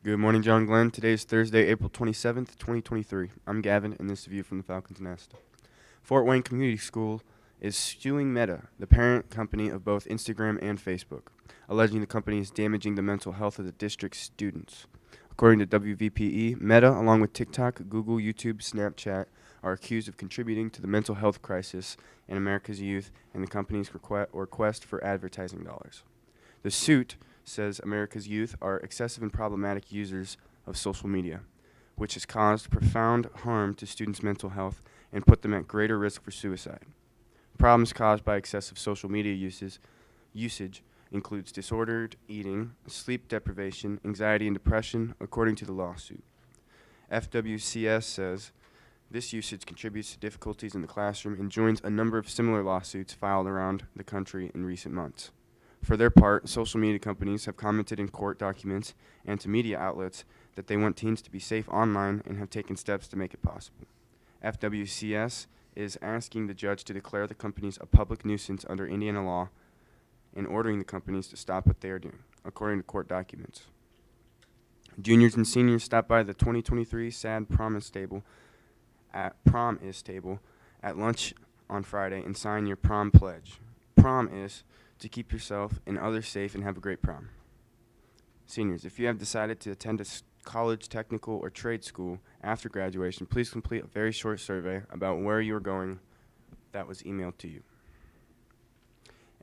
Good morning, John Glenn. Today is Thursday, April 27th, 2023. I'm Gavin, and this is a view from the Falcon's Nest. Fort Wayne Community School is suing Meta, the parent company of both Instagram and Facebook, alleging the company is damaging the mental health of the district's students. According to WVPE, Meta, along with TikTok, Google, YouTube, Snapchat, are accused of contributing to the mental health crisis in America's youth and the company's request for advertising dollars. The suit says America's youth are excessive and problematic users of social media, which has caused profound harm to students' mental health and put them at greater risk for suicide. Problems caused by excessive social media usage includes disordered eating, sleep deprivation, anxiety, and depression, according to the lawsuit. FWCS says this usage contributes to difficulties in the classroom and joins a number of similar lawsuits filed around the country in recent months. For their part, social media companies have commented in court documents and to media outlets that they want teens to be safe online and have taken steps to make it possible. FWCS is asking the judge to declare the companies a public nuisance under Indiana law and ordering the companies to stop what they are doing, according to court documents. Juniors and seniors stop by the 2023 SAD prom is table at lunch on Friday and sign your prom pledge. Prom is to keep yourself and others safe and have a great prom. Seniors, if you have decided to attend a college, technical, or trade school after graduation, please complete a very short survey about where you are going that was emailed to you.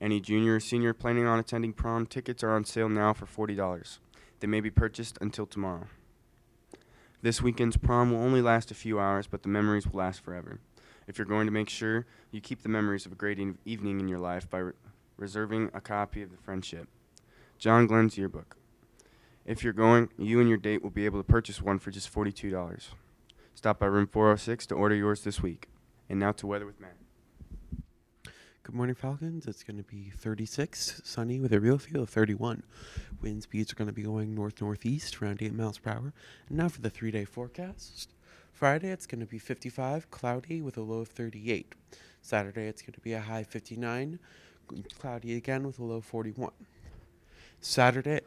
Any junior or senior planning on attending prom, tickets are on sale now for $40. They may be purchased until tomorrow. This weekend's prom will only last a few hours, but the memories will last forever. If you're going to make sure you keep the memories of a great evening in your life by reserving a copy of the friendship. John Glenn's yearbook. If you're going, you and your date will be able to purchase one for just $42. Stop by room 406 to order yours this week. And now to weather with Matt. Good morning, Falcons. It's going to be 36, sunny with a real feel of 31. Wind speeds are going to be going north-northeast, around 8 miles per hour. And now for the 3-day forecast. Friday, it's going to be 55, cloudy with a low of 38. Saturday, it's going to be a high 59, cloudy again with a low 41. Sunday,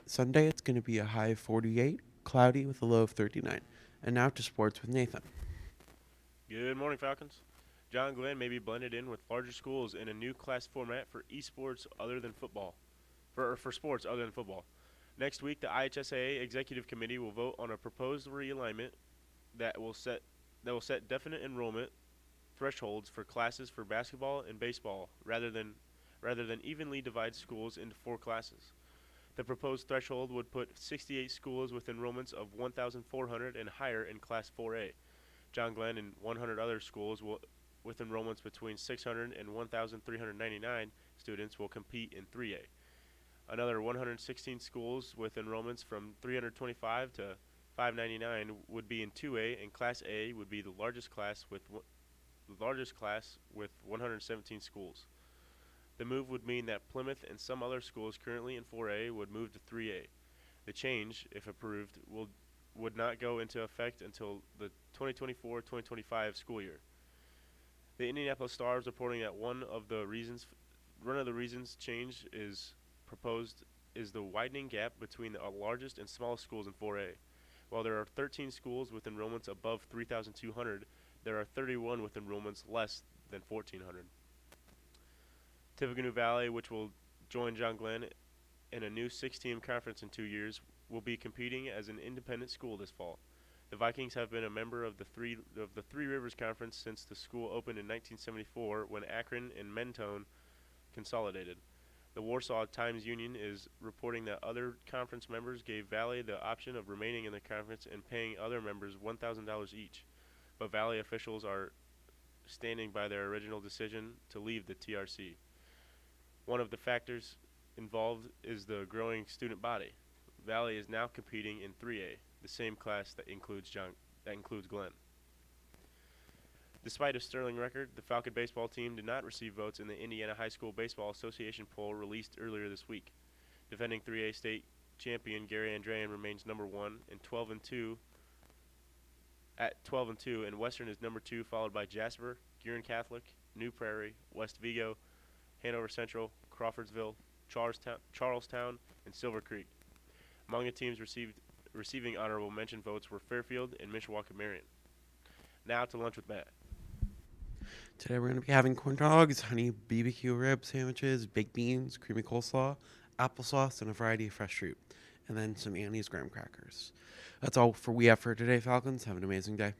it's going to be a high of 48, cloudy with a low of 39. And now to sports with Nathan. Good morning, Falcons. John Glenn may be blended in with larger schools in a new class format for esports other than football. For sports other than football. Next week, the IHSAA Executive Committee will vote on a proposed realignment that will set definite enrollment thresholds for classes for basketball and baseball rather than evenly divide schools into 4 classes. The proposed threshold would put 68 schools with enrollments of 1,400 and higher in Class 4A. John Glenn and 100 other schools with enrollments between 600 and 1,399 students will compete in 3A. Another 116 schools with enrollments from 325 to 599 would be in 2A, and Class A would be the largest class with 117 schools. The move would mean that Plymouth and some other schools currently in 4A would move to 3A. The change, if approved, would not go into effect until the 2024-2025 school year. The Indianapolis Star is reporting that one of the reasons change is proposed is the widening gap between the largest and smallest schools in 4A. While there are 13 schools with enrollments above 3,200, there are 31 with enrollments less than 1,400. Tippecanoe Valley, which will join John Glenn in a new 6-team conference in 2 years, will be competing as an independent school this fall. The Vikings have been a member of the Three Rivers Conference since the school opened in 1974 when Akron and Mentone consolidated. The Warsaw Times-Union is reporting that other conference members gave Valley the option of remaining in the conference and paying other members $1,000 each, but Valley officials are standing by their original decision to leave the TRC. One of the factors involved is the growing student body. Valley is now competing in 3A, the same class that includes Glenn. Despite a sterling record, the Falcon baseball team did not receive votes in the Indiana High School Baseball Association poll released earlier this week. Defending 3A state champion Gary Andrean remains number 1 and 12-2 at 12-2, and Western is number 2, followed by Jasper, Gearin Catholic, New Prairie, West Vigo, Hanover Central, Crawfordsville, Charlestown, and Silver Creek. Among the teams received receiving honorable mention votes were Fairfield and Mishawaka Marion. Now to lunch with Matt. Today we're going to be having corn dogs, honey BBQ rib sandwiches, baked beans, creamy coleslaw, applesauce, and a variety of fresh fruit. And then some Annie's graham crackers. That's all we have for today, Falcons. Have an amazing day.